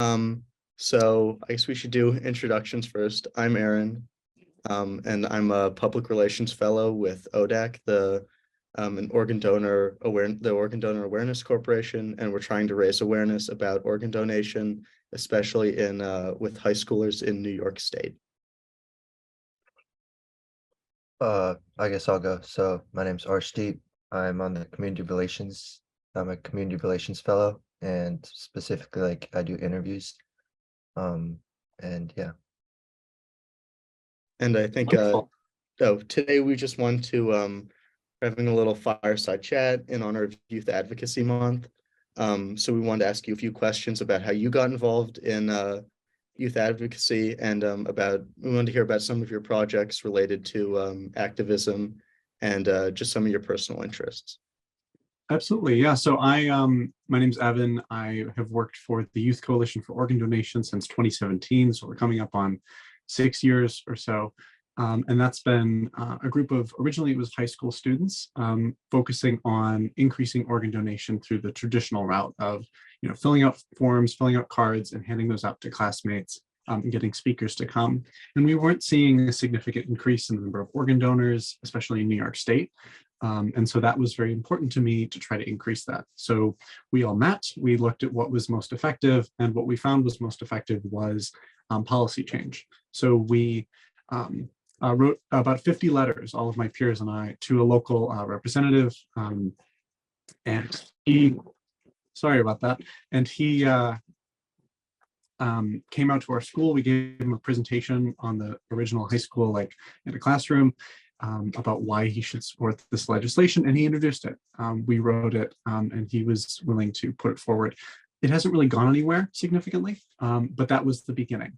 So I guess we should do introductions first. I'm Aaron, and I'm a public relations fellow with ODAC, an the Organ Donor Awareness Corporation, and we're trying to raise awareness about organ donation, especially with high schoolers in New York State. I guess I'll go. So my name's Arshdeep. I'm on the community relations. I'm a community relations fellow, and specifically, I do interviews. And yeah. And I think today we just want to having a little fireside chat in honor of Youth Advocacy Month. So we wanted to ask you a few questions about how you got involved in youth advocacy, and we wanted to hear about some of your projects related to activism and just some of your personal interests. Absolutely, yeah. So my name's Evan. I have worked for the Youth Coalition for Organ Donation since 2017. So we're coming up on 6 years or so. And that's been a group of, originally it was high school students, focusing on increasing organ donation through the traditional route of, filling out forms, filling out cards, and handing those out to classmates, and getting speakers to come. And we weren't seeing a significant increase in the number of organ donors, especially in New York State. And so that was very important to me to try to increase that. So we all met, we looked at what was most effective, and what we found was most effective was policy change. So we wrote about 50 letters, all of my peers and I, to a local representative. And he, sorry about that, and he came out to our school. We gave him a presentation on the original high school, in a classroom, about why he should support this legislation, and he introduced it. We wrote it, and he was willing to put it forward. It hasn't really gone anywhere significantly, but that was the beginning.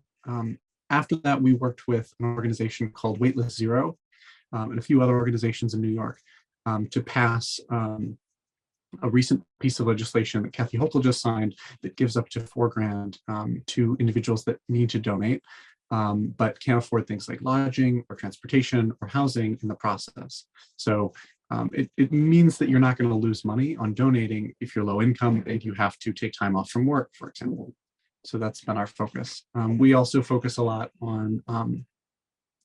After that, we worked with an organization called Waitlist Zero, and a few other organizations in New York, to pass a recent piece of legislation that Kathy Hochul just signed that gives up to $4,000 to individuals that need to donate, but can't afford things like lodging or transportation or housing in the process. So it means that you're not going to lose money on donating if you're low income and you have to take time off from work, for example. So that's been our focus. We also focus a lot on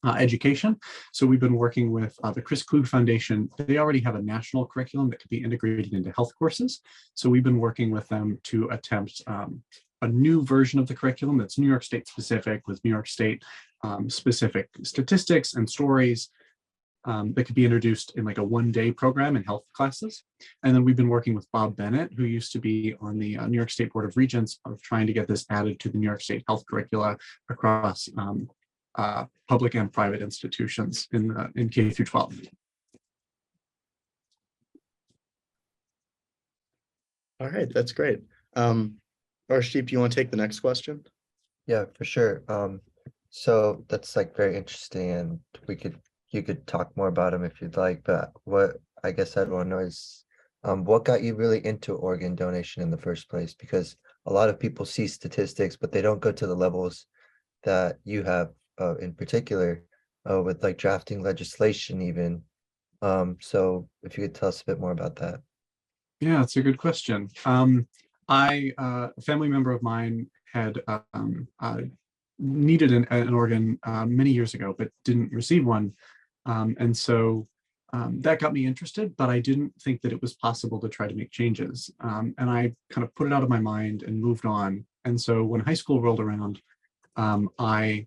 education. So we've been working with the Chris Klug Foundation. They already have a national curriculum that could be integrated into health courses. So we've been working with them to attempt a new version of the curriculum that's New York State specific, with New York State specific statistics and stories that could be introduced in a one-day program in health classes. And then we've been working with Bob Bennett, who used to be on the New York State Board of Regents, of trying to get this added to the New York State health curricula across public and private institutions in K through 12. All right, that's great. Arshdeep, do you want to take the next question? Yeah, for sure. So that's very interesting, and you could talk more about them if you'd like, but what I guess I'd want to know is what got you really into organ donation in the first place? Because a lot of people see statistics, but they don't go to the levels that you have in particular, with drafting legislation even. So if you could tell us a bit more about that. Yeah, it's a good question. A family member of mine had needed an organ many years ago, but didn't receive one. And so that got me interested, but I didn't think that it was possible to try to make changes. And I kind of put it out of my mind and moved on. And so when high school rolled around, I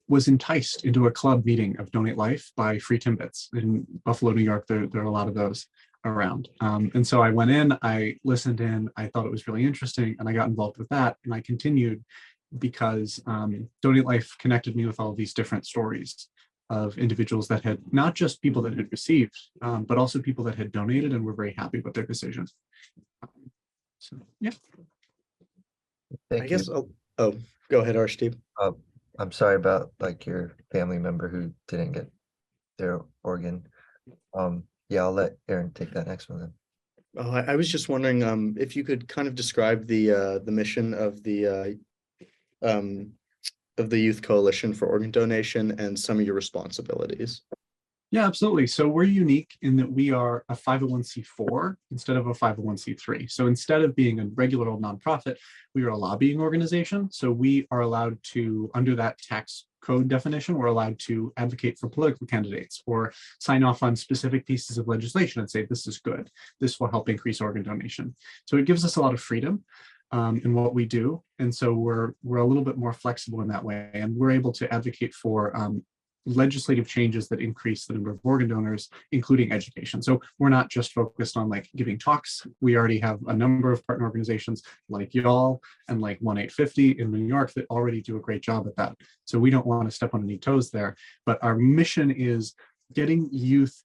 was enticed into a club meeting of Donate Life by Free Timbits in Buffalo, New York. There are a lot of those around. And so I went in, I listened in, I thought it was really interesting, and I got involved with that. And I continued because Donate Life connected me with all of these different stories of individuals that had, not just people that had received, but also people that had donated and were very happy with their decision. So, yeah. Thank you. Oh, go ahead, Arshdeep. I'm sorry about your family member who didn't get their organ. Yeah, I'll let Aaron take that next one then. Oh, I was just wondering if you could kind of describe the mission of the Youth Coalition for Organ Donation and some of your responsibilities. Yeah, absolutely. So we're unique in that we are a 501c4 instead of a 501c3. So instead of being a regular old nonprofit, we are a lobbying organization. So we are allowed to, under that tax code definition, we're allowed to advocate for political candidates or sign off on specific pieces of legislation and say, this is good. This will help increase organ donation. So it gives us a lot of freedom in what we do. And so we're a little bit more flexible in that way. And we're able to advocate for legislative changes that increase the number of organ donors, including education. So we're not just focused on like giving talks. We already have a number of partner organizations like y'all and like 1-850 in New York that already do a great job at that. So we don't want to step on any toes there, but our mission is getting youth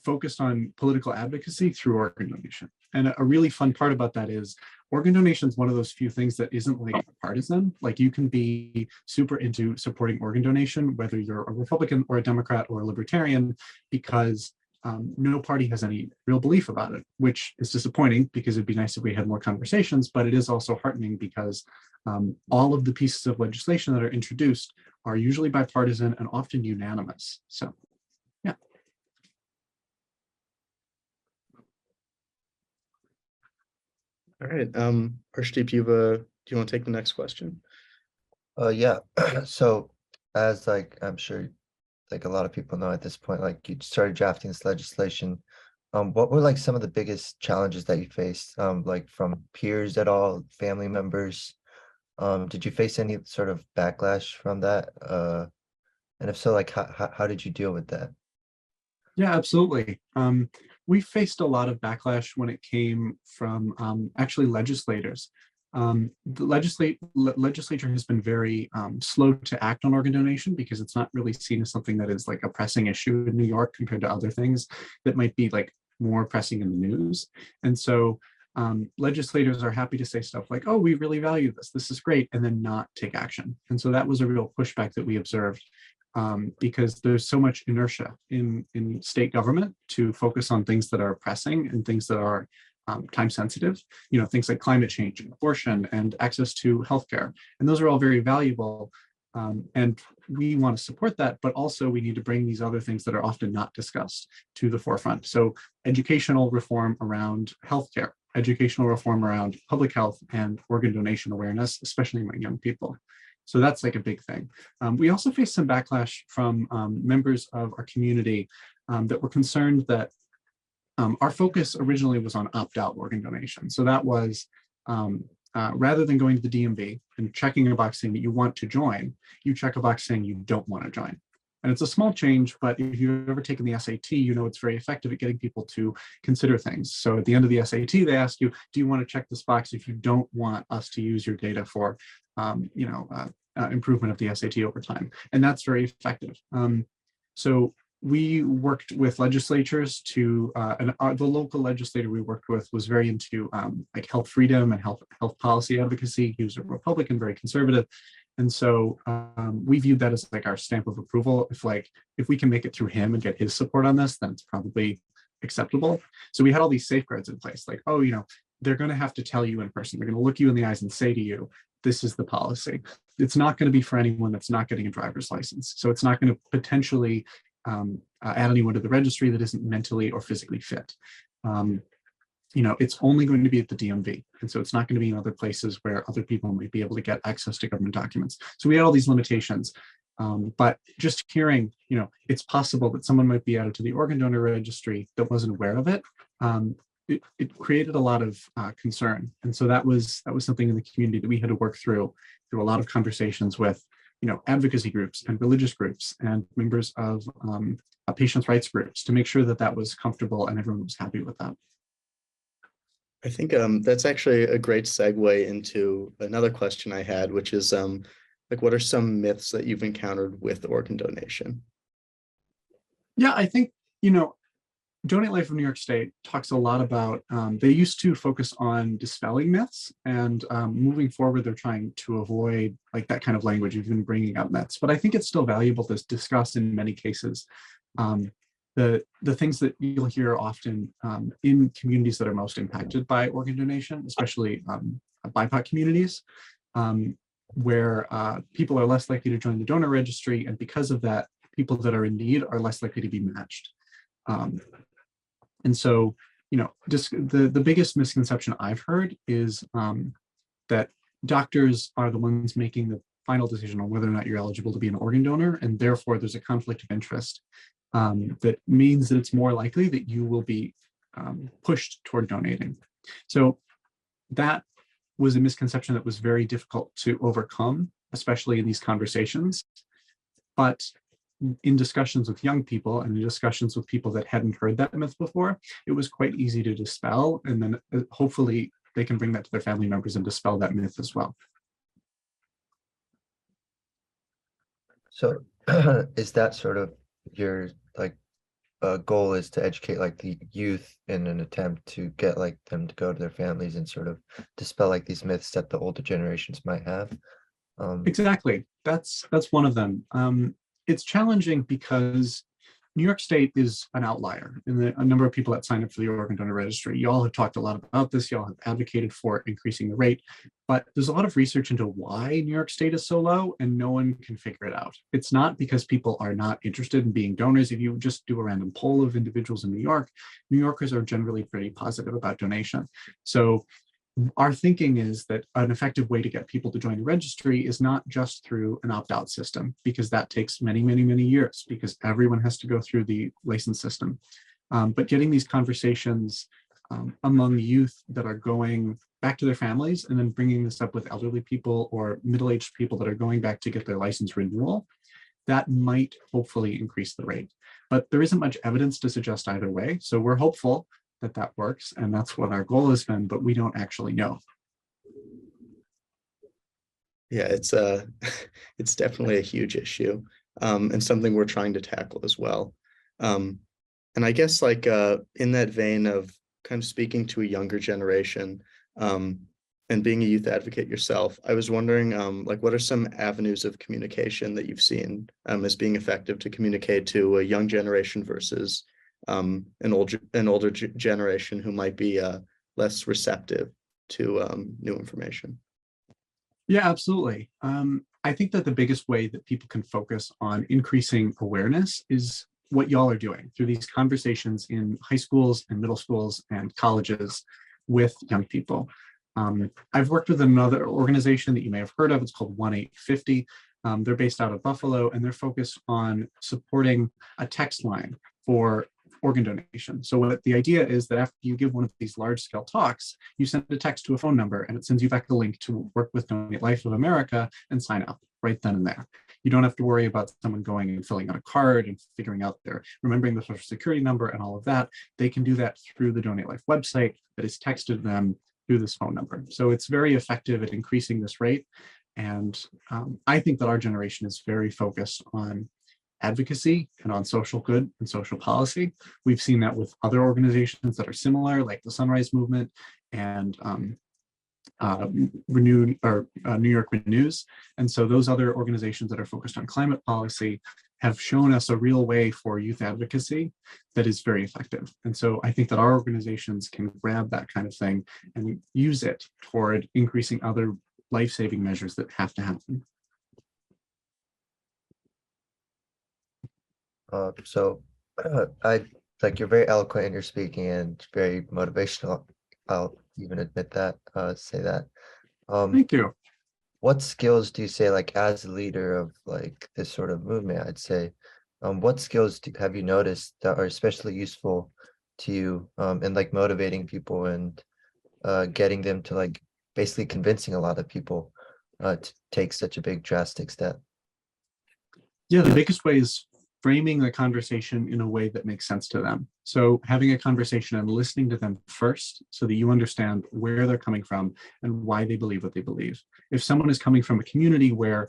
focused on political advocacy through organ donation. And a really fun part about that is organ donation is one of those few things that isn't like partisan. Like you can be super into supporting organ donation, whether you're a Republican or a Democrat or a Libertarian, because no party has any real belief about it, which is disappointing because it'd be nice if we had more conversations, but it is also heartening because all of the pieces of legislation that are introduced are usually bipartisan and often unanimous. So, yeah. All right, Arshdeep, do you want to take the next question? Yeah. So as like I'm sure like a lot of people know at this point, like you started drafting this legislation. What were like some of the biggest challenges that you faced, like from peers at all, family members? Did you face any sort of backlash from that? And if so, like how did you deal with that? Yeah, absolutely. We faced a lot of backlash when it came from actually legislators. The legislature has been very slow to act on organ donation because it's not really seen as something that is like a pressing issue in New York compared to other things that might be like more pressing in the news. And so legislators are happy to say stuff like, oh, we really value this. This is great, and then not take action. And so that was a real pushback that we observed. Because there's so much inertia in state government to focus on things that are pressing and things that are time sensitive, you know, things like climate change and abortion and access to healthcare. And those are all very valuable. And we want to support that, but also we need to bring these other things that are often not discussed to the forefront. So educational reform around healthcare, educational reform around public health and organ donation awareness, especially among young people. So that's like a big thing. We also faced some backlash from members of our community that were concerned that our focus originally was on opt-out organ donation. So that was rather than going to the DMV and checking a box saying that you want to join, you check a box saying you don't want to join. And it's a small change, but if you've ever taken the SAT, you know it's very effective at getting people to consider things. So at the end of the SAT, they ask you, do you want to check this box if you don't want us to use your data for improvement of the SAT over time? And that's very effective. So we worked with legislatures to, the local legislator we worked with was very into like health freedom and health policy advocacy. He was a Republican, very conservative. And so we viewed that as like our stamp of approval. If we can make it through him and get his support on this, then it's probably acceptable. So we had all these safeguards in place, like, oh, you know, they're going to have to tell you in person. They're going to look you in the eyes and say to you, this is the policy. It's not going to be for anyone that's not getting a driver's license. So it's not going to potentially add anyone to the registry that isn't mentally or physically fit. You know, it's only going to be at the DMV. And so it's not going to be in other places where other people might be able to get access to government documents. So we had all these limitations. But just hearing, you know, it's possible that someone might be added to the organ donor registry that wasn't aware of it. It created a lot of concern. And so that was something in the community that we had to work through a lot of conversations with, you know, advocacy groups and religious groups and members of patients' rights groups to make sure that that was comfortable and everyone was happy with that. I think that's actually a great segue into another question I had, which is like, what are some myths that you've encountered with organ donation? Yeah, I think, you know, Donate Life of New York State talks a lot about, they used to focus on dispelling myths, and moving forward, they're trying to avoid like that kind of language, even bringing up myths. But I think it's still valuable to discuss in many cases. The things that you'll hear often in communities that are most impacted by organ donation, especially BIPOC communities, where people are less likely to join the donor registry. And because of that, people that are in need are less likely to be matched. And so, just the biggest misconception I've heard is that doctors are the ones making the final decision on whether or not you're eligible to be an organ donor, and therefore there's a conflict of interest that means that it's more likely that you will be pushed toward donating. So that was a misconception that was very difficult to overcome, especially in these conversations. But in discussions with young people and in discussions with people that hadn't heard that myth before, it was quite easy to dispel. And then hopefully they can bring that to their family members and dispel that myth as well. So is that sort of your goal, is to educate like the youth in an attempt to get like them to go to their families and sort of dispel like these myths that the older generations might have? Exactly. That's one of them. It's challenging because New York State is an outlier in a number of people that signed up for the organ donor registry. You all have talked a lot about this. You all have advocated for increasing the rate, but there's a lot of research into why New York State is so low, and no one can figure it out. It's not because people are not interested in being donors. If you just do a random poll of individuals in New York, New Yorkers are generally pretty positive about donation. So our thinking is that an effective way to get people to join the registry is not just through an opt-out system, because that takes many, many, many years, because everyone has to go through the license system. But getting these conversations among youth that are going back to their families, and then bringing this up with elderly people or middle-aged people that are going back to get their license renewal, that might hopefully increase the rate. But there isn't much evidence to suggest either way. So we're hopeful that works, and that's what our goal has been, but we don't actually know. Yeah, it's it's definitely a huge issue, and something we're trying to tackle as well. And I guess like in that vein of kind of speaking to a younger generation, and being a youth advocate yourself, I was wondering like what are some avenues of communication that you've seen as being effective to communicate to a young generation versus an older generation who might be less receptive to new information? Yeah, absolutely. I think that the biggest way that people can focus on increasing awareness is what y'all are doing through these conversations in high schools and middle schools and colleges with young people. I've worked with another organization that you may have heard of. It's called 1-850. They're based out of Buffalo, and they're focused on supporting a text line for organ donation. So what the idea is that after you give one of these large scale talks, you send a text to a phone number, and it sends you back the link to work with Donate Life of America and sign up right then and there. You don't have to worry about someone going and filling out a card and figuring out remembering the social security number and all of that. They can do that through the Donate Life website that is texted them through this phone number. So it's very effective at increasing this rate. And I think that our generation is very focused on advocacy and on social good and social policy. We've seen that with other organizations that are similar, like the Sunrise Movement and New York Renews. And so those other organizations that are focused on climate policy have shown us a real way for youth advocacy that is very effective. And so I think that our organizations can grab that kind of thing and use it toward increasing other life-saving measures that have to happen. So I like, you're very eloquent in your speaking and very motivational. I'll even admit that, say that. Thank you. What skills do you say, like as a leader of like this sort of movement, I'd say, what skills have you noticed that are especially useful to you in like motivating people and getting them to like basically convincing a lot of people to take such a big drastic step? Yeah, the biggest way is framing the conversation in a way that makes sense to them. So having a conversation and listening to them first so that you understand where they're coming from and why they believe what they believe. If someone is coming from a community where,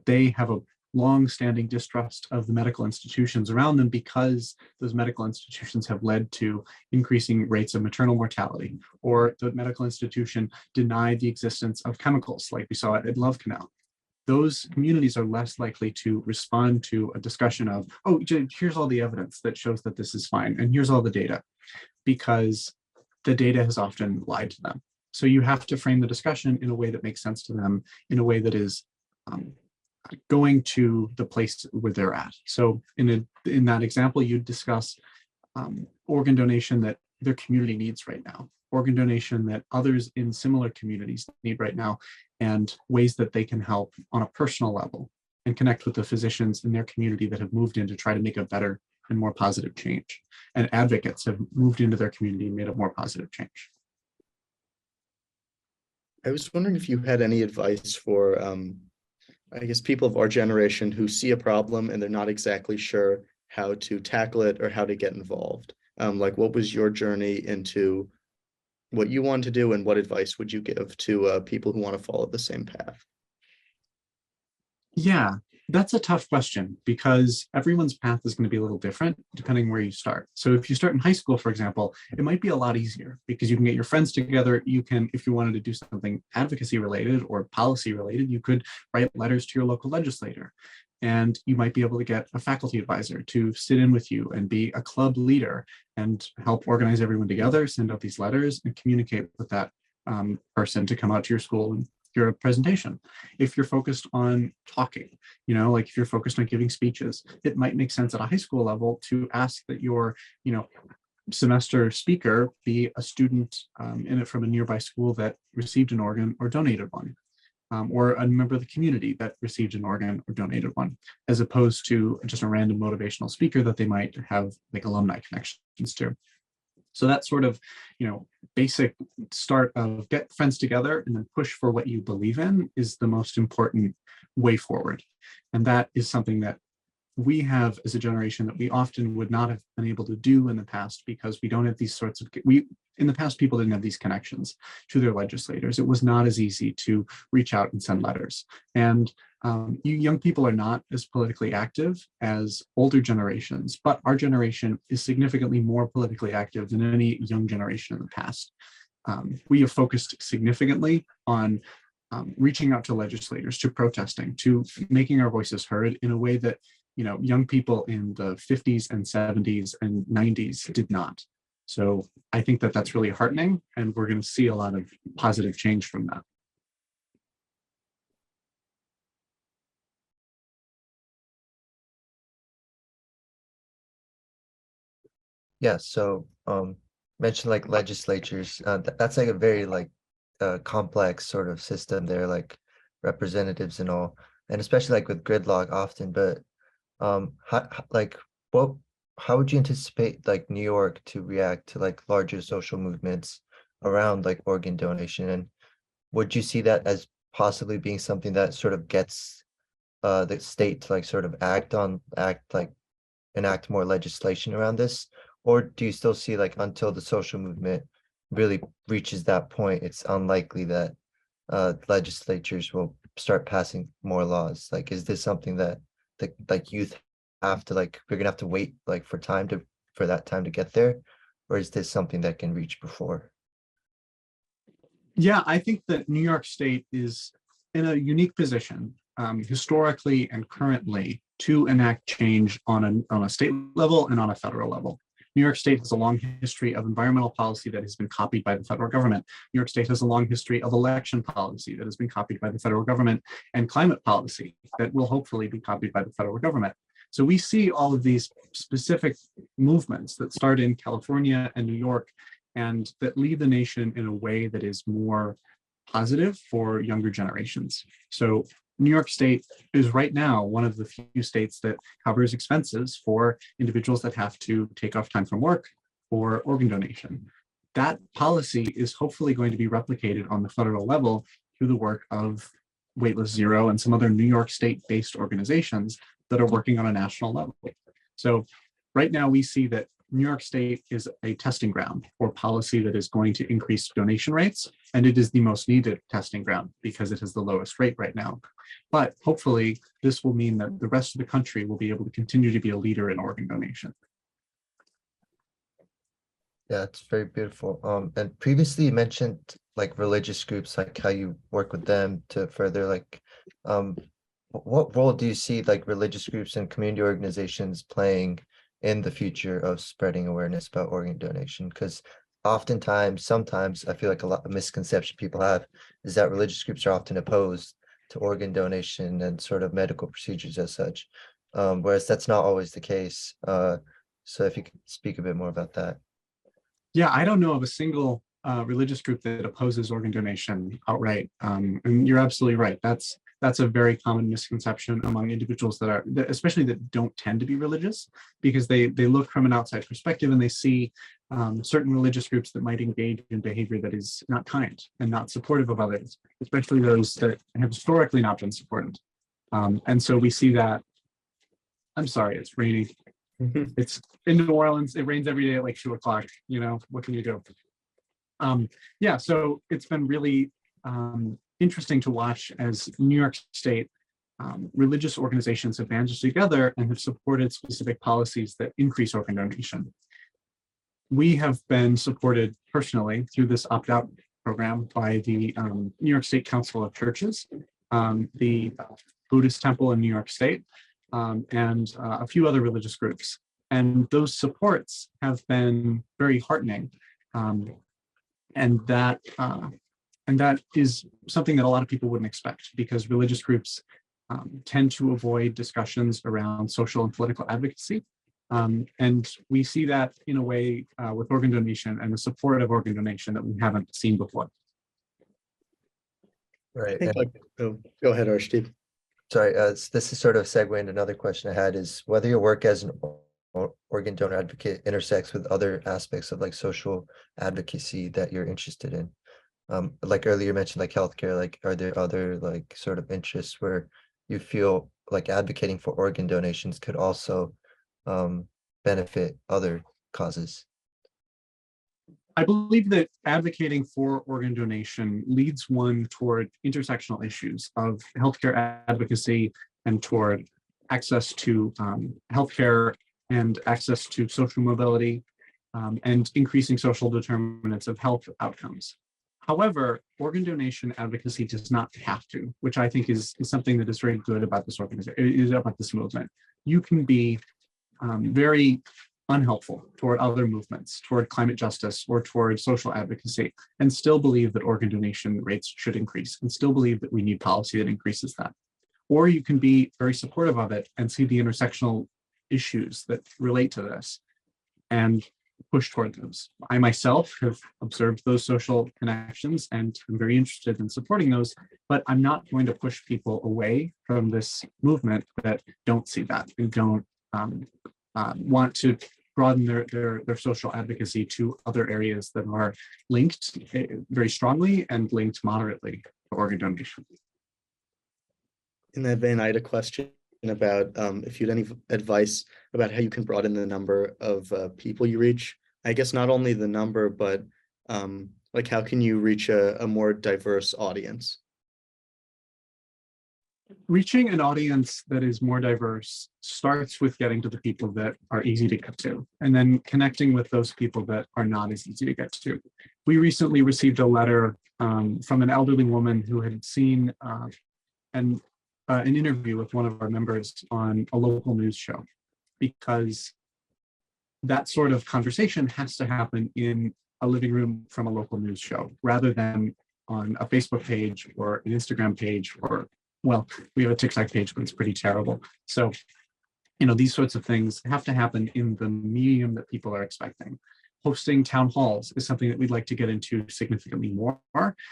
they have a long-standing distrust of the medical institutions around them because those medical institutions have led to increasing rates of maternal mortality, or the medical institution denied the existence of chemicals like we saw at Love Canal, those communities are less likely to respond to a discussion of, oh, here's all the evidence that shows that this is fine, and here's all the data, because the data has often lied to them. So you have to frame the discussion in a way that makes sense to them, in a way that is going to the place where they're at. So in that example, you discuss organ donation that their community needs right now, organ donation that others in similar communities need right now, and ways that they can help on a personal level and connect with the physicians in their community that have moved in to try to make a better and more positive change. And advocates have moved into their community and made a more positive change. I was wondering if you had any advice for, I guess, people of our generation who see a problem and they're not exactly sure how to tackle it or how to get involved. Like, what was your journey into what you want to do, and what advice would you give to people who want to follow the same path? Yeah, that's a tough question because everyone's path is going to be a little different depending where you start. So if you start in high school, for example, it might be a lot easier because you can get your friends together. You can, if you wanted to do something advocacy related or policy related, you could write letters to your local legislator. And you might be able to get a faculty advisor to sit in with you and be a club leader and help organize everyone together, send out these letters and communicate with that person to come out to your school and your presentation. If you're focused on talking, like if you're focused on giving speeches, it might make sense at a high school level to ask that your, semester speaker be a student in it from a nearby school that received an organ or donated one. Or a member of the community that received an organ or donated one, as opposed to just a random motivational speaker that they might have like alumni connections to. So that sort of, basic start of get friends together and then push for what you believe in is the most important way forward. And that is something that we have as a generation that we often would not have been able to do in the past because we don't have these sorts of, in the past, people didn't have these connections to their legislators. It was not as easy to reach out and send letters. And you young people are not as politically active as older generations, but our generation is significantly more politically active than any young generation in the past. We have focused significantly on reaching out to legislators, to protesting, to making our voices heard in a way that young people in the 50s and 70s and 90s did not. So I think that that's really heartening, and we're going to see a lot of positive change from that. Yeah, so mentioned like legislatures, that's like a very complex sort of system there, like representatives and all, and especially like with gridlock often. But how would you anticipate like New York to react to like larger social movements around like organ donation? And would you see that as possibly being something that sort of gets the state to like sort of enact more legislation around this? Or do you still see like until the social movement really reaches that point, it's unlikely that legislatures will start passing more laws? Like, is this something that like youth have to we're gonna have to wait like for that time to get there? Or is this something that can reach before? Yeah, I think that New York State is in a unique position historically and currently to enact change on a state level and on a federal level. New York State has a long history of environmental policy that has been copied by the federal government. New York State has a long history of election policy that has been copied by the federal government, and climate policy that will hopefully be copied by the federal government. So we see all of these specific movements that start in California and New York and that lead the nation in a way that is more positive for younger generations. So New York State is right now one of the few states that covers expenses for individuals that have to take off time from work for organ donation. That policy is hopefully going to be replicated on the federal level through the work of Waitlist Zero and some other New York State-based organizations that are working on a national level. So right now we see that New York State is a testing ground for policy that is going to increase donation rates, and it is the most needed testing ground because it has the lowest rate right now. But hopefully this will mean that the rest of the country will be able to continue to be a leader in organ donation. Yeah, it's very beautiful. And previously you mentioned like religious groups, like how you work with them to further what role do you see like religious groups and community organizations playing in the future of spreading awareness about organ donation? Because sometimes I feel like a lot of misconception people have is that religious groups are often opposed to organ donation and sort of medical procedures as such. Whereas that's not always the case. So if you could speak a bit more about that. Yeah, I don't know of a single religious group that opposes organ donation outright. And you're absolutely right. That's a very common misconception among individuals especially that don't tend to be religious, because they look from an outside perspective and they see certain religious groups that might engage in behavior that is not kind and not supportive of others, especially those that have historically not been supported. And so we see that. I'm sorry, it's raining. It's in New Orleans. It rains every day at like 2 o'clock. You know, what can you do? Yeah, so it's been really interesting to watch as New York State religious organizations have banded together and have supported specific policies that increase organ donation. We have been supported personally through this opt-out program by the New York State Council of Churches, the Buddhist Temple in New York State, and a few other religious groups. And those supports have been very heartening. And that is something that a lot of people wouldn't expect, because religious groups tend to avoid discussions around social and political advocacy. And we see that in a way with organ donation and the support of organ donation that we haven't seen before. Right. Go ahead, Arshdeep. Sorry, this is sort of a segue into another question I had, is whether your work as an organ donor advocate intersects with other aspects of like social advocacy that you're interested in. Like earlier you mentioned like healthcare, like are there other like sort of interests where you feel like advocating for organ donations could also benefit other causes? I believe that advocating for organ donation leads one toward intersectional issues of healthcare advocacy and toward access to healthcare and access to social mobility and increasing social determinants of health outcomes. However, organ donation advocacy does not have to, which I think is something that is very good about this organization, about this movement. You can be very unhelpful toward other movements, toward climate justice or toward social advocacy, and still believe that organ donation rates should increase, and still believe that we need policy that increases that. Or you can be very supportive of it and see the intersectional issues that relate to this and push toward those. I myself have observed those social connections and I'm very interested in supporting those, but I'm not going to push people away from this movement that don't see that and don't want to broaden their social advocacy to other areas that are linked very strongly and linked moderately to organ donation. In that vein, I had a question about if you had any advice about how you can broaden the number of people you reach. I guess not only the number, but like how can you reach a more diverse audience? Reaching an audience that is more diverse starts with getting to the people that are easy to get to, and then connecting with those people that are not as easy to get to. We recently received a letter from an elderly woman who had seen an interview with one of our members on a local news show, because that sort of conversation has to happen in a living room from a local news show rather than on a Facebook page or an Instagram page, or, well, we have a TikTok page, but it's pretty terrible. So, you know, these sorts of things have to happen in the medium that people are expecting. Hosting town halls is something that we'd like to get into significantly more,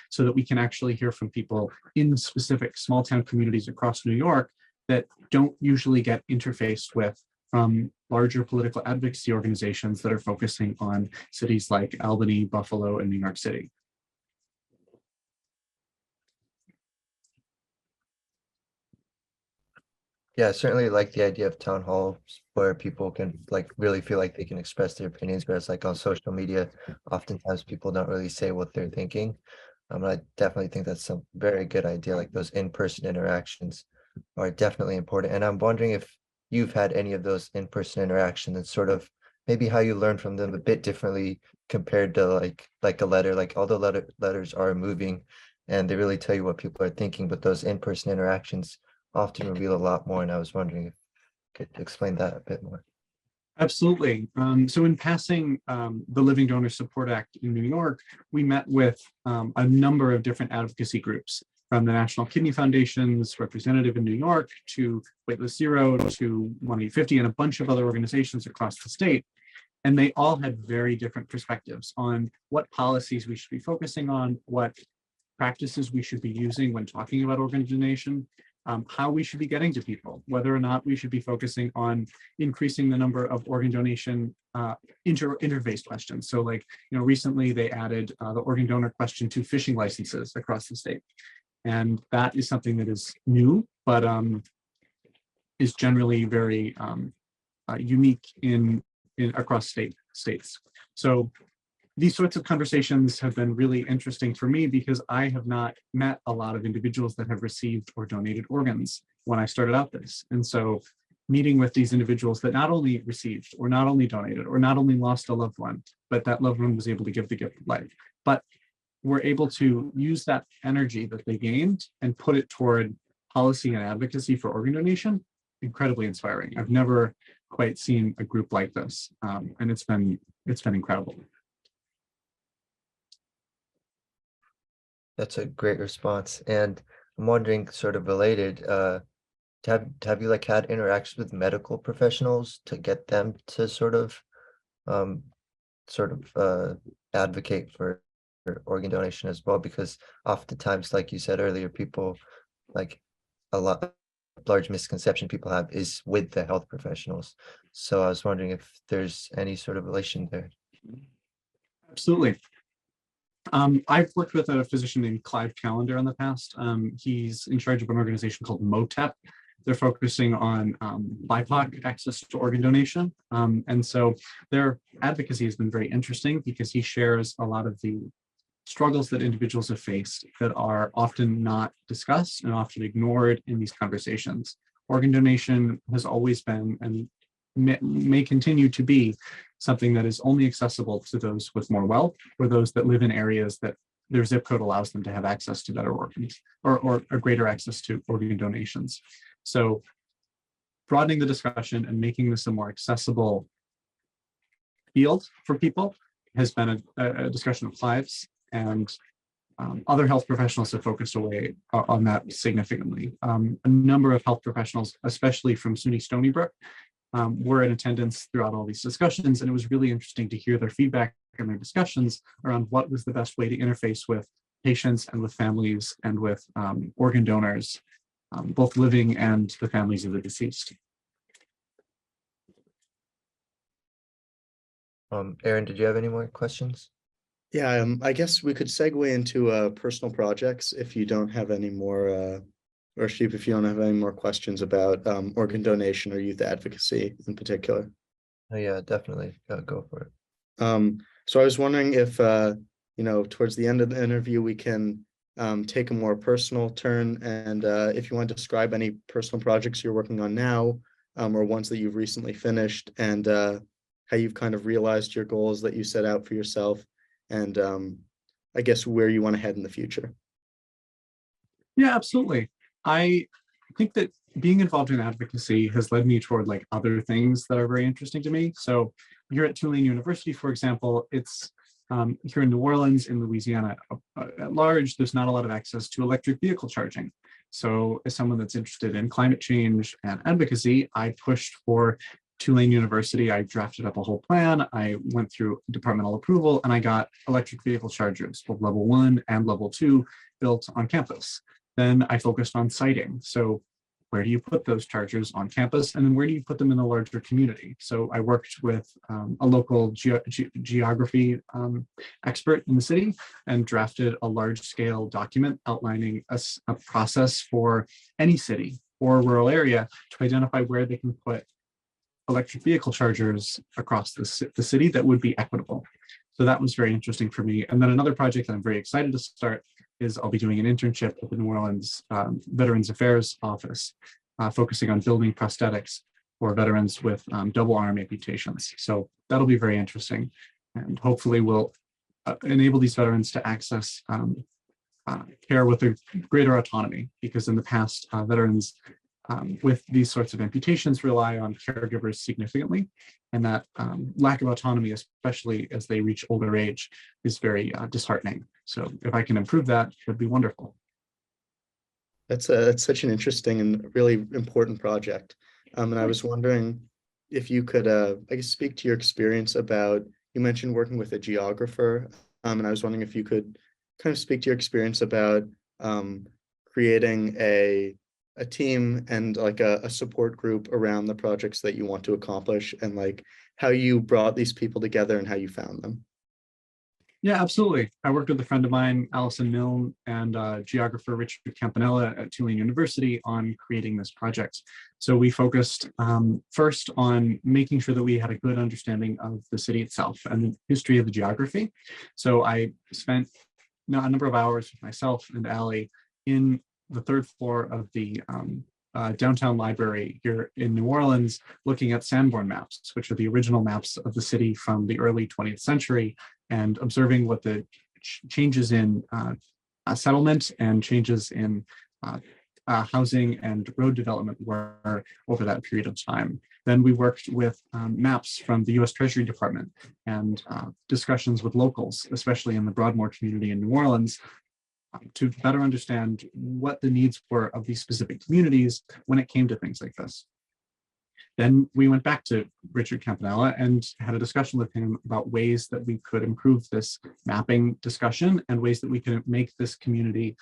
so that we can actually hear from people in specific small town communities across New York that don't usually get interfaced with from larger political advocacy organizations that are focusing on cities like Albany, Buffalo, and New York City. Yeah, I certainly like the idea of town halls where people can like really feel like they can express their opinions, whereas like on social media, oftentimes people don't really say what they're thinking. I definitely think that's some very good idea. Like those in-person interactions are definitely important. And I'm wondering if you've had any of those in-person interactions and sort of maybe how you learn from them a bit differently compared to like a letter. Like all the letters are moving and they really tell you what people are thinking, but those in-person interactions often reveal a lot more. And I was wondering if you could explain that a bit more. Absolutely. So in passing the Living Donor Support Act in New York, we met with a number of different advocacy groups. from the National Kidney Foundation's representative in New York to Waitlist Zero to 1850 and a bunch of other organizations across the state. And they all had very different perspectives on what policies we should be focusing on, what practices we should be using when talking about organ donation, how we should be getting to people, whether or not we should be focusing on increasing the number of organ donation interface questions. So like, recently they added the organ donor question to fishing licenses across the state. And that is something that is new, but is generally very unique in across states. So these sorts of conversations have been really interesting for me because I have not met a lot of individuals that have received or donated organs when I started out this. And so meeting with these individuals that not only received or not only donated or not only lost a loved one, but that loved one was able to give the gift of life, but were able to use that energy that they gained and put it toward policy and advocacy for organ donation, incredibly inspiring. I've never quite seen a group like this, and it's been incredible. That's a great response. And I'm wondering, sort of related, have you like had interactions with medical professionals to get them to sort of advocate for organ donation as well? Because oftentimes, like you said earlier, people like large misconception people have is with the health professionals. So I was wondering if there's any sort of relation there. Absolutely. I've worked with a physician named Clive Callender in the past. He's in charge of an organization called MOTEP. They're focusing on BIPOC access to organ donation. And so their advocacy has been very interesting because he shares a lot of the struggles that individuals have faced that are often not discussed and often ignored in these conversations. Organ donation has always been and may continue to be something that is only accessible to those with more wealth or those that live in areas that their zip code allows them to have access to better organs or greater access to organ donations. So broadening the discussion and making this a more accessible field for people has been a discussion of Clive's, and other health professionals have focused away on that significantly. A number of health professionals, especially from SUNY Stony Brook, were in attendance throughout all these discussions, and it was really interesting to hear their feedback and their discussions around what was the best way to interface with patients and with families and with organ donors, both living and the families of the deceased. Aaron, did you have any more questions? Yeah, I guess we could segue into personal projects if you don't have any more, or Sheep, if you don't have any more questions about organ donation or youth advocacy in particular. Oh yeah, definitely. Go for it. So I was wondering if, towards the end of the interview, we can take a more personal turn, and if you want to describe any personal projects you're working on now, or ones that you've recently finished, and how you've kind of realized your goals that you set out for yourself, and I guess where you want to head in the future. Yeah, absolutely. I think that being involved in advocacy has led me toward like other things that are very interesting to me. So here at Tulane University, for example, it's here in New Orleans, in Louisiana at large, there's not a lot of access to electric vehicle charging. So as someone that's interested in climate change and advocacy, I pushed for Tulane University. I drafted up a whole plan. I went through departmental approval, and I got electric vehicle chargers, both level 1 and level 2, built on campus. Then I focused on siting. So where do you put those chargers on campus? And then where do you put them in the larger community? So I worked with a local geography expert in the city and drafted a large-scale document outlining a process for any city or rural area to identify where they can put electric vehicle chargers across the city that would be equitable. So that was very interesting for me. And then another project that I'm very excited to start is I'll be doing an internship at the New Orleans Veterans Affairs Office, focusing on building prosthetics for veterans with double arm amputations. So that'll be very interesting, and hopefully will enable these veterans to access care with a greater autonomy, because in the past, veterans with these sorts of amputations rely on caregivers significantly, and that lack of autonomy, especially as they reach older age, is very disheartening. So if I can improve that, it'd be wonderful. That's such an interesting and really important project. And I was wondering if you could, I guess, speak to your experience about, you mentioned working with a geographer, and I was wondering if you could kind of speak to your experience about creating a team and like a support group around the projects that you want to accomplish, and like how you brought these people together and how you found them. Yeah, absolutely. I worked with a friend of mine, Allison Milne, and geographer Richard Campanella at Tulane University on creating this project. So we focused first on making sure that we had a good understanding of the city itself and the history of the geography. So I spent a number of hours with myself and Allie in the third floor of the downtown library here in New Orleans, looking at Sanborn maps, which are the original maps of the city from the early 20th century, and observing what the changes in settlement and changes in housing and road development were over that period of time. Then we worked with maps from the US Treasury Department and discussions with locals, especially in the Broadmoor community in New Orleans, to better understand what the needs were of these specific communities when it came to things like this. Then we went back to Richard Campanella and had a discussion with him about ways that we could improve this mapping discussion and ways that we could make this community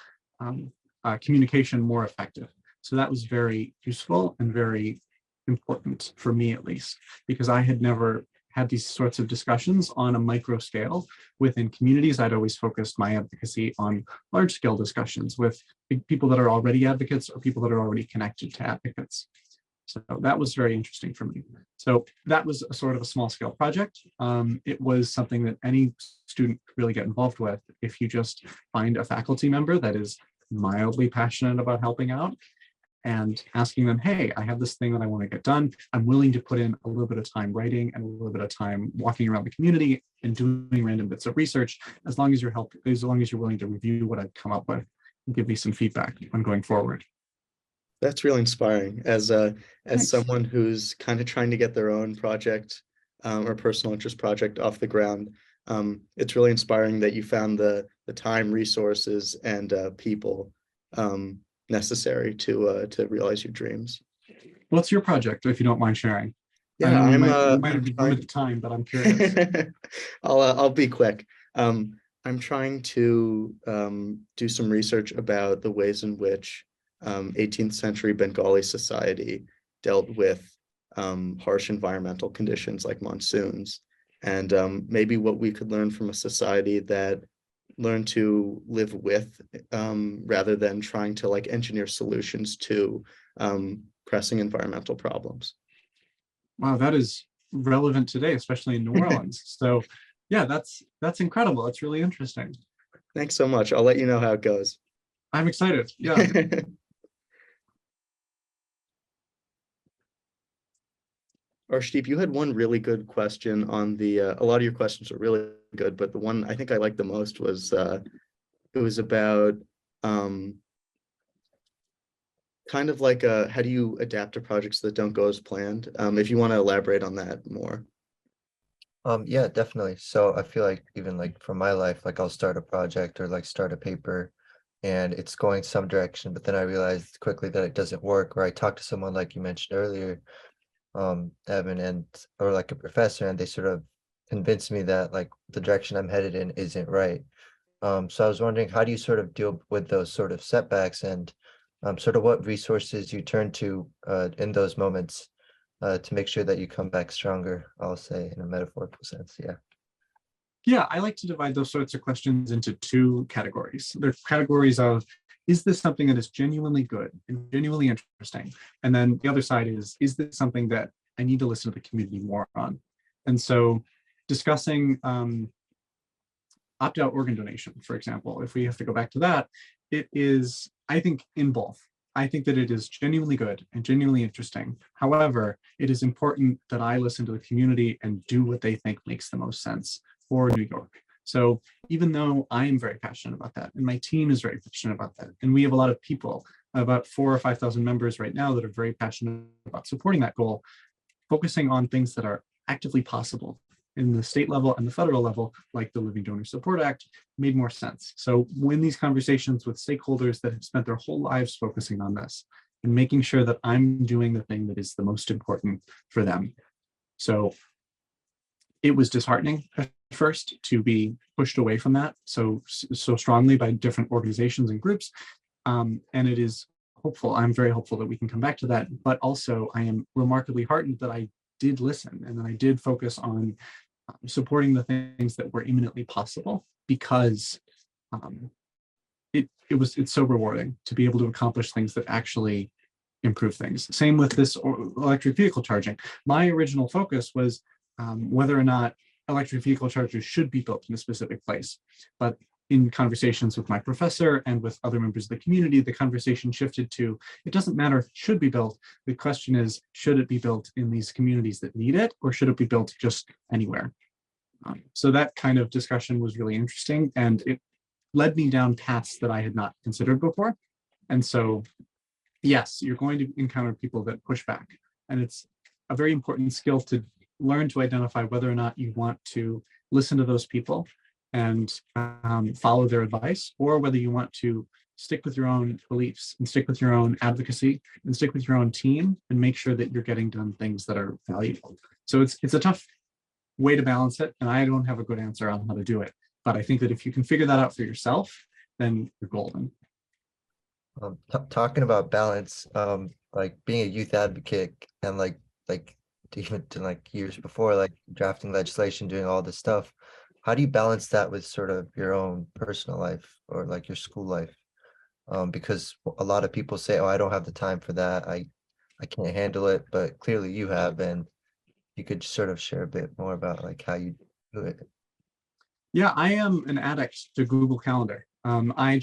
communication more effective. So that was very useful and very important for me, at least, because I had never had these sorts of discussions on a micro scale within communities. I'd always focused my advocacy on large scale discussions with people that are already advocates or people that are already connected to advocates. So that was very interesting for me. So that was a sort of a small scale project. It was something that any student could really get involved with if you just find a faculty member that is mildly passionate about helping out and asking them, hey, I have this thing that I want to get done. I'm willing to put in a little bit of time writing and a little bit of time walking around the community and doing random bits of research, as long as you're willing to review what I've come up with and give me some feedback on going forward. That's really inspiring. As Thanks. someone who's kind of trying to get their own project or personal interest project off the ground, it's really inspiring that you found the time, resources, and people necessary to realize your dreams. What's your project, if you don't mind sharing? Yeah, I might have limited time, but I'm curious. I'll be quick. I'm trying to do some research about the ways in which 18th century Bengali society dealt with harsh environmental conditions like monsoons, and maybe what we could learn from a society that learned to live with rather than trying to like engineer solutions to pressing environmental problems. Wow, that is relevant today, especially in New Orleans. So yeah, that's incredible. That's really interesting. Thanks so much. I'll let you know how it goes. I'm excited. Yeah. Arshdeep, you had one really good question on the, a lot of your questions are really good, but the one I think I liked the most was, it was about kind of like how do you adapt to projects that don't go as planned? If you want to elaborate on that more. Yeah, definitely. So I feel like even like for my life, like I'll start a project or like start a paper and it's going some direction, but then I realize quickly that it doesn't work, or I talk to someone like you mentioned earlier, Evan, or like a professor, and they sort of convince me that like the direction I'm headed in isn't right. So I was wondering, how do you sort of deal with those sort of setbacks, and sort of what resources you turn to in those moments to make sure that you come back stronger, I'll say, in a metaphorical sense. Yeah. Yeah, I like to divide those sorts of questions into two categories. They're categories of, is this something that is genuinely good and genuinely interesting? And then the other side is this something that I need to listen to the community more on? And so discussing opt-out organ donation, for example, if we have to go back to that, it is, I think, in both. I think that it is genuinely good and genuinely interesting. However, it is important that I listen to the community and do what they think makes the most sense for New York. So even though I am very passionate about that, and my team is very passionate about that, and we have a lot of people, about 4,000 or 5,000 members right now that are very passionate about supporting that goal, focusing on things that are actively possible in the state level and the federal level, like the Living Donor Support Act, made more sense. So when these conversations with stakeholders that have spent their whole lives focusing on this and making sure that I'm doing the thing that is the most important for them. So it was disheartening at first to be pushed away from that so strongly by different organizations and groups. And it is hopeful. I'm very hopeful that we can come back to that. But also I am remarkably heartened that I did listen and that I did focus on supporting the things that were imminently possible, because it's so rewarding to be able to accomplish things that actually improve things. Same with this electric vehicle charging. My original focus was whether or not electric vehicle chargers should be built in a specific place. But in conversations with my professor and with other members of the community, the conversation shifted to, it doesn't matter if it should be built. The question is, should it be built in these communities that need it, or should it be built just anywhere? So that kind of discussion was really interesting, and it led me down paths that I had not considered before. And so, yes, you're going to encounter people that push back, and it's a very important skill to learn to identify whether or not you want to listen to those people and follow their advice, or whether you want to stick with your own beliefs and stick with your own advocacy and stick with your own team and make sure that you're getting done things that are valuable. So it's a tough way to balance it, and I don't have a good answer on how to do it. But I think that if you can figure that out for yourself, then you're golden. Talking about balance, like being a youth advocate and like even to like years before, like drafting legislation, doing all this stuff, how do you balance that with sort of your own personal life or like your school life? Because a lot of people say, oh, I don't have the time for that. I can't handle it, but clearly you have, and you could sort of share a bit more about like how you do it. Yeah, I am an addict to Google Calendar. I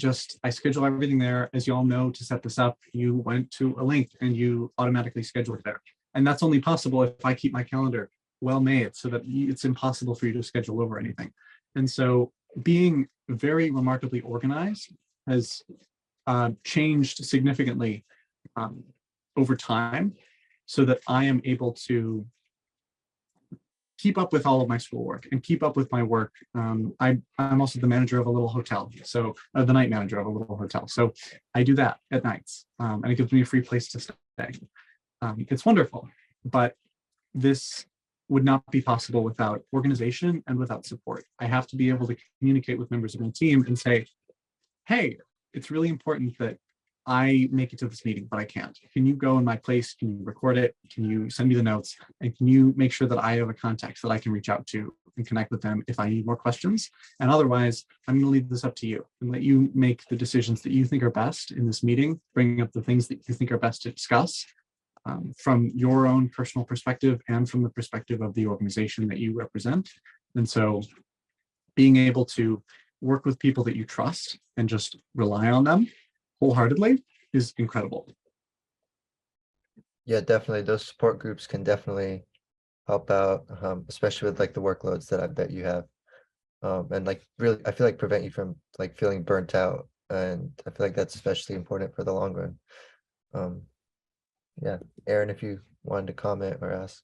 schedule everything there. As you all know, to set this up, you went to a link and you automatically schedule it there. And that's only possible if I keep my calendar well made so that it's impossible for you to schedule over anything. And so being very remarkably organized has changed significantly over time, so that I am able to keep up with all of my schoolwork and keep up with my work. I'm also the manager of a little hotel, so the night manager of a little hotel. So I do that at nights, and it gives me a free place to stay. It's wonderful, but this would not be possible without organization and without support. I have to be able to communicate with members of my team and say, hey, it's really important that I make it to this meeting, but I can't. Can you go in my place? Can you record it? Can you send me the notes? And can you make sure that I have a contact that I can reach out to and connect with them if I need more questions? And otherwise, I'm going to leave this up to you and let you make the decisions that you think are best in this meeting, bring up the things that you think are best to discuss from your own personal perspective and from the perspective of the organization that you represent. And so being able to work with people that you trust and just rely on them wholeheartedly is incredible. Yeah, definitely. Those support groups can definitely help out, especially with like the workloads that I bet you have. And like really, I feel like prevent you from like feeling burnt out. And I feel like that's especially important for the long run. Yeah, Aaron, if you wanted to comment or ask.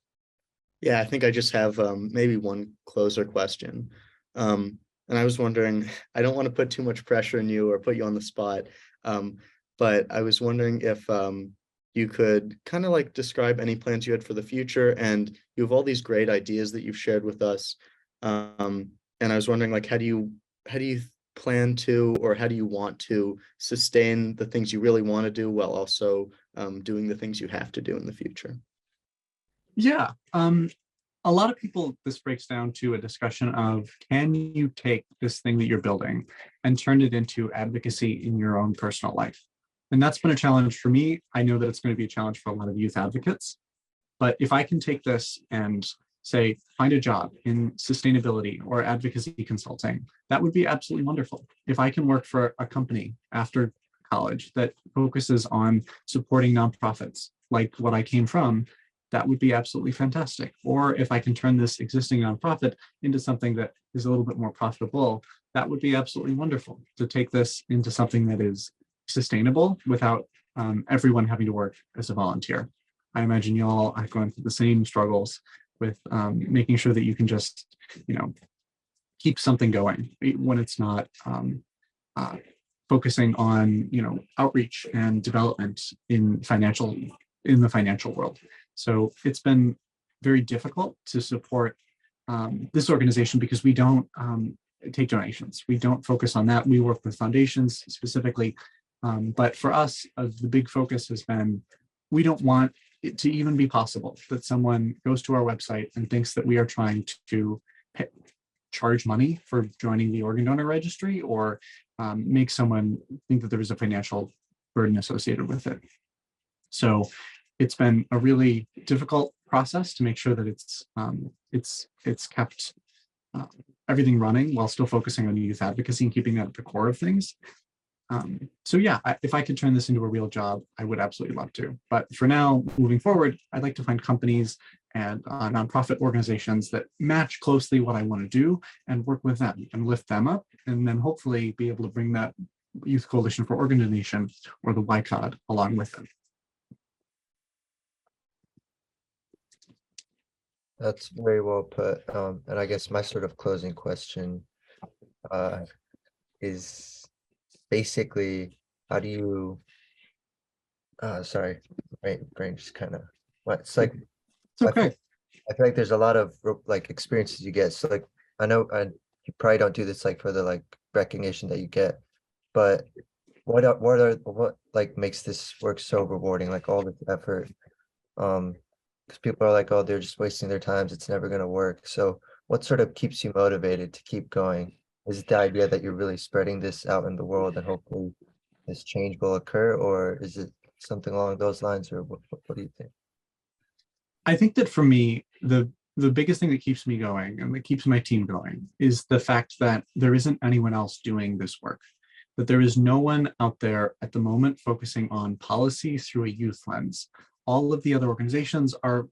Yeah, I think I just have maybe one closer question. And I was wondering, I don't want to put too much pressure on you or put you on the spot, but I was wondering if you could kind of like describe any plans you had for the future. And you have all these great ideas that you've shared with us. And I was wondering, like, how do you plan to, or how do you want to sustain the things you really want to do while also doing the things you have to do in the future? Yeah. A lot of people, this breaks down to a discussion of, can you take this thing that you're building and turn it into advocacy in your own personal life? And that's been a challenge for me. I know that it's going to be a challenge for a lot of youth advocates. But if I can take this and say, find a job in sustainability or advocacy consulting, that would be absolutely wonderful. If I can work for a company after college that focuses on supporting nonprofits, like what I came from, that would be absolutely fantastic. Or if I can turn this existing nonprofit into something that is a little bit more profitable, that would be absolutely wonderful, to take this into something that is sustainable without everyone having to work as a volunteer. I imagine you all are going through the same struggles with making sure that you can just, keep something going when it's not focusing on, outreach and development in the financial world. So it's been very difficult to support this organization because we don't take donations. We don't focus on that. We work with foundations specifically. But for us, the big focus has been, we don't want it to even be possible that someone goes to our website and thinks that we are trying to charge money for joining the organ donor registry, or make someone think that there is a financial burden associated with it. So it's been a really difficult process to make sure that it's kept everything running while still focusing on youth advocacy and keeping that at the core of things. So yeah, if I could turn this into a real job, I would absolutely love to. But for now, moving forward, I'd like to find companies and nonprofit organizations that match closely what I want to do and work with them and lift them up, and then hopefully be able to bring that Youth Coalition for Organ Donation, or the YCOD, along with them. That's very well put. And I guess my sort of closing question is basically, how do you sorry, brain just kind of what it's like. It's okay. I feel like there's a lot of like experiences you get. So like, I know you probably don't do this like for the like recognition that you get, but what like makes this work so rewarding, like all this effort? Because people are like, oh, they're just wasting their times, it's never going to work. So what sort of keeps you motivated to keep going? Is it the idea that you're really spreading this out in the world and hopefully this change will occur, or is it something along those lines, or what do you think? I think that for me, the biggest thing that keeps me going and that keeps my team going is the fact that there isn't anyone else doing this work, that there is no one out there at the moment focusing on policy through a youth lens. All of the other organizations are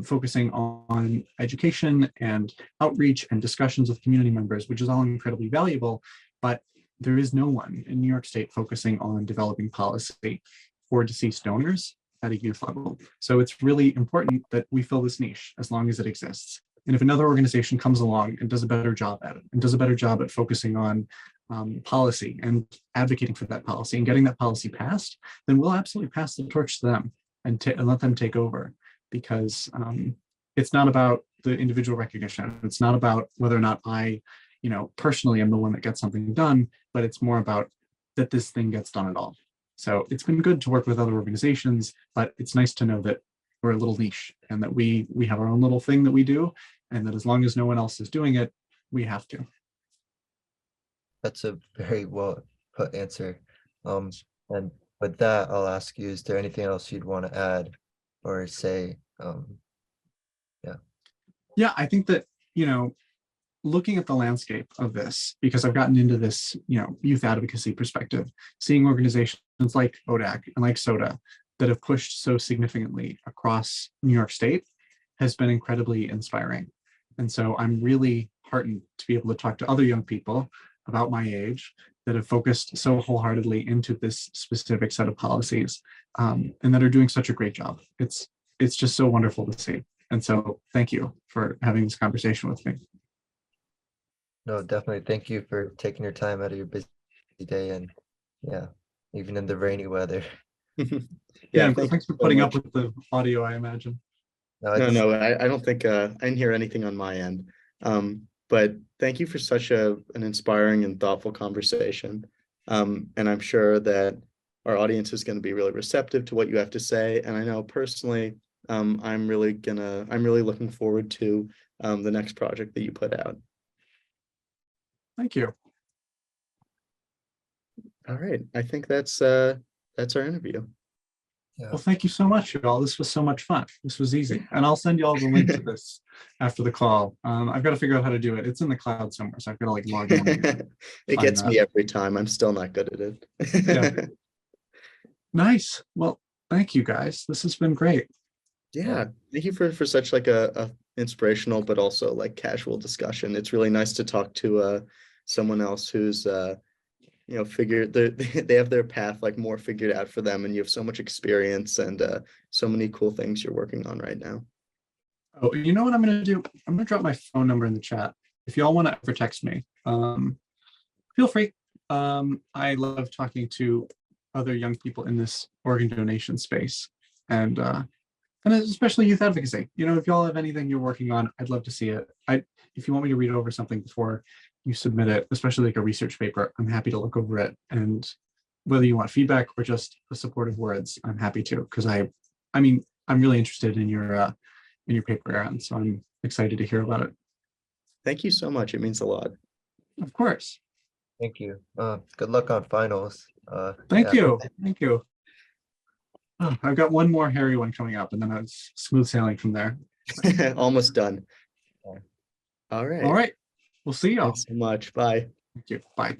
focusing on education and outreach and discussions with community members, which is all incredibly valuable, but there is no one in New York State focusing on developing policy for deceased donors at a youth level. So it's really important that we fill this niche as long as it exists. And if another organization comes along and does a better job at it, and does a better job at focusing on policy and advocating for that policy and getting that policy passed, then we'll absolutely pass the torch to them and let them take over. Because it's not about the individual recognition. It's not about whether or not I, personally am the one that gets something done, but it's more about that this thing gets done at all. So it's been good to work with other organizations, but it's nice to know that we're a little niche and that we have our own little thing that we do, and that as long as no one else is doing it, we have to. That's a very well put answer. And with that, I'll ask you, is there anything else you'd want to add or say? Yeah, I think that, looking at the landscape of this, because I've gotten into this, youth advocacy perspective, seeing organizations like ODAC and like SODA that have pushed so significantly across New York State has been incredibly inspiring. And so I'm really heartened to be able to talk to other young people about my age that have focused so wholeheartedly into this specific set of policies, and that are doing such a great job. It's just so wonderful to see. And so thank you for having this conversation with me. No, definitely. Thank you for taking your time out of your busy day, and yeah, even in the rainy weather. Yeah, thanks for putting up with the audio, I imagine. No, I don't think I didn't hear anything on my end. But thank you for such an inspiring and thoughtful conversation. And I'm sure that our audience is going to be really receptive to what you have to say. And I know personally, I'm really looking forward to the next project that you put out. Thank you. All right. I think that's our interview. Yeah. Well, thank you so much, y'all. This was so much fun. This was easy. And I'll send you all the link to this after the call. I've got to figure out how to do it. It's in the cloud somewhere, so I've got to like log in. It gets me every time. I'm still not good at it. Yeah. Nice. Well, thank you guys. This has been great. Yeah. Thank you for such like a inspirational but also like casual discussion. It's really nice to talk to someone else who's they have their path like more figured out for them, and you have so much experience and so many cool things you're working on right now. Oh, you know what I'm gonna do? I'm gonna drop my phone number in the chat. If y'all want to ever text me, feel free. I love talking to other young people in this organ donation space, and especially youth advocacy. You know, if y'all have anything you're working on, I'd love to see it. If you want me to read over something before you submit it, especially like a research paper, I'm happy to look over it. And whether you want feedback or just the supportive words, I'm happy to, because I mean, I'm really interested in your paper, Aaron. So I'm excited to hear about it. Thank you so much. It means a lot. Of course. Thank you. Good luck on finals. Thank yeah. you. Thank you. Oh, I've got one more hairy one coming up, and then it's smooth sailing from there. Almost done. Yeah. All right. All right. We'll see y'all. Thanks so much. Bye. Thank you. Bye.